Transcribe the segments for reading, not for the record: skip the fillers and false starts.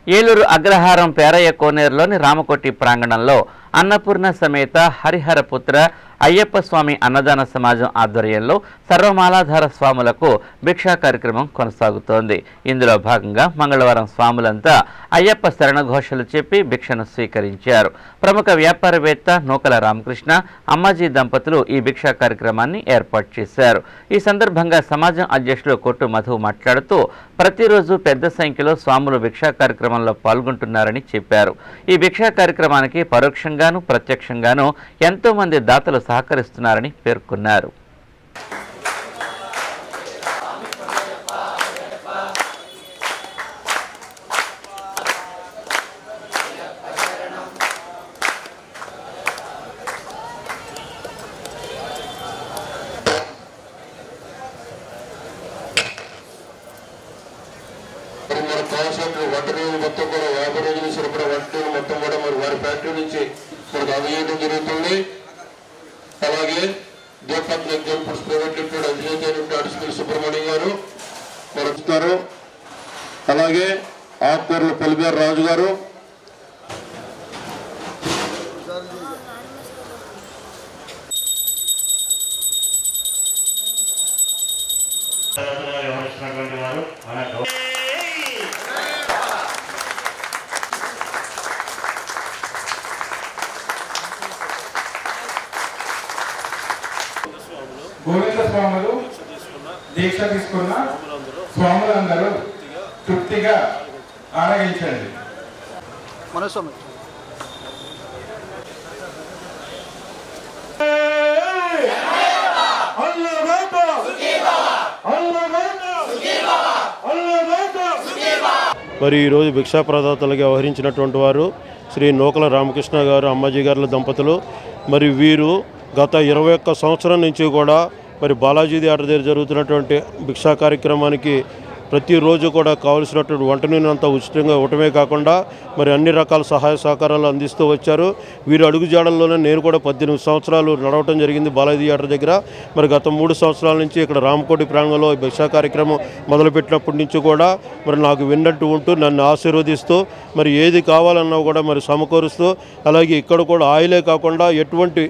ఏలూరు అగ్రహారం పేరయ్య కోనేరులోని రామకోటి ప్రాంగణంలో అన్నపూర్ణ సమేత హరిహరపుత్ర అయ్యప్ప స్వామి అన్నదాన సమాజం ఆధ్వర్యంలో సర్వమాలాధార స్వాములకు భిక్షా కార్యక్రమం కొనసాగుతోంది. ఇందులో భాగంగా మంగళవారం స్వాములంతా అయ్యప్ప శరణఘోషలు చెప్పి భిక్షను స్వీకరించారు. ప్రముఖ వ్యాపారవేత్త నూకల రామకృష్ణ, అమ్మాజీ దంపతులు ఈ భిక్షా కార్యక్రమాన్ని ఏర్పాటు చేశారు. ఈ సందర్భంగా సమాజం అధ్యక్షులు కొట్టు మధు మాట్లాడుతూ ప్రతిరోజు పెద్ద సంఖ్యలో స్వాములు భిక్షా కార్యక్రమంలో పాల్గొంటున్నారని చెప్పారు. ఈ భిక్షా కార్యక్రమానికి పరోక్షంగాను ప్రత్యక్షంగాను ఎంతో మంది దాతలు సహకరిస్తున్నారని పేర్కొన్నారు. మొత్తం కూడా 50 రోజులు సరిపడా వంటలు మొత్తం కూడా మరి వారి ఫ్యాక్టరీ నుంచి మనకు అందజేయడం జరుగుతుంది. అలాగే దీపక్ ఎగ్జాంపుల్స్ ప్రైవేట్ లిమిటెడ్ అధినేత అయినటువంటి అడిషనల్ సుబ్రహ్మణ్యం గారు మరొస్తారు. అలాగే ఆకుకూరల పెళ్లిగారు రాజు గారు, గోవింద స్వాములు దీక్ష తీసుకున్న స్వాములందరూ తృప్తిగా ఆరగించండి. మరి ఈరోజు భిక్షా ప్రదాతలుగా వ్యవహరించినటువంటి వారు శ్రీ నూకల రామకృష్ణ గారు, అమ్మాజీ గారుల దంపతులు. మరి వీరు గత 21 సంవత్సరం నుంచి కూడా మరి బాలాజీ థియేటర్ దగ్గర జరుగుతున్నటువంటి భిక్షా కార్యక్రమానికి ప్రతిరోజు కూడా కావలసినటువంటి వంట నూనె అంతా ఉచితంగా ఇవ్వటమే కాకుండా మరి అన్ని రకాల సహాయ సహకారాలు అందిస్తూ వచ్చారు. వీరు అడుగుజాడల్లోనే నేను కూడా 18 సంవత్సరాలు నడవటం జరిగింది బాలాజీ థియేటర్ దగ్గర. మరి గత 3 సంవత్సరాల నుంచి ఇక్కడ రామకోటి ప్రాంగణంలో భిక్షా కార్యక్రమం మొదలుపెట్టినప్పటి నుంచి కూడా మరి నాకు విన్నట్టు ఉంటూ నన్ను ఆశీర్వదిస్తూ మరి ఏది కావాలన్నా కూడా మరి సమకూరుస్తూ, అలాగే ఇక్కడ కూడా ఆయిలే కాకుండా ఎటువంటి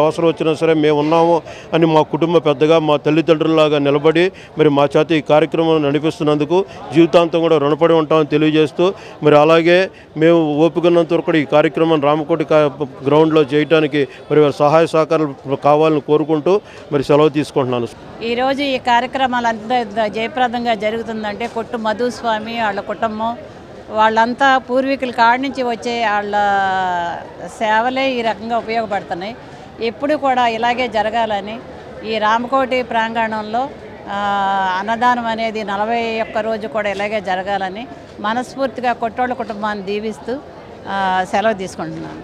అవసరం వచ్చినా సరే మేము ఉన్నాము అని మా కుటుంబ పెద్దగా, మా తల్లిదండ్రులలాగా నిలబడి మరి మా చేత ఈ కార్యక్రమం నడిపిస్తున్నందుకు జీవితాంతం కూడా రుణపడి ఉంటామని తెలియజేస్తూ, మరి అలాగే మేము ఓపికన్నంత వరకు ఈ కార్యక్రమం రామకోటి గ్రౌండ్లో చేయడానికి మరి సహాయ సహకారాలు కావాలని కోరుకుంటూ మరి సెలవు తీసుకుంటున్నాను. ఈరోజు ఈ కార్యక్రమాలు అంతా జయప్రదంగా జరుగుతుందంటే కొట్టు మధుస్వామి వాళ్ళ కుటుంబం వాళ్ళంతా పూర్వీకుల కాడి నుంచి వచ్చే వాళ్ళ సేవలే ఈ రకంగా ఉపయోగపడుతున్నాయి. ఎప్పుడు కూడా ఇలాగే జరగాలని ఈ రామకోటి ప్రాంగణంలో అన్నదానం అనేది 41 రోజు కూడా ఇలాగే జరగాలని మనస్ఫూర్తిగా కొట్టోళ్ళ కుటుంబాన్ని దీవిస్తూ సెలవు తీసుకుంటున్నాను.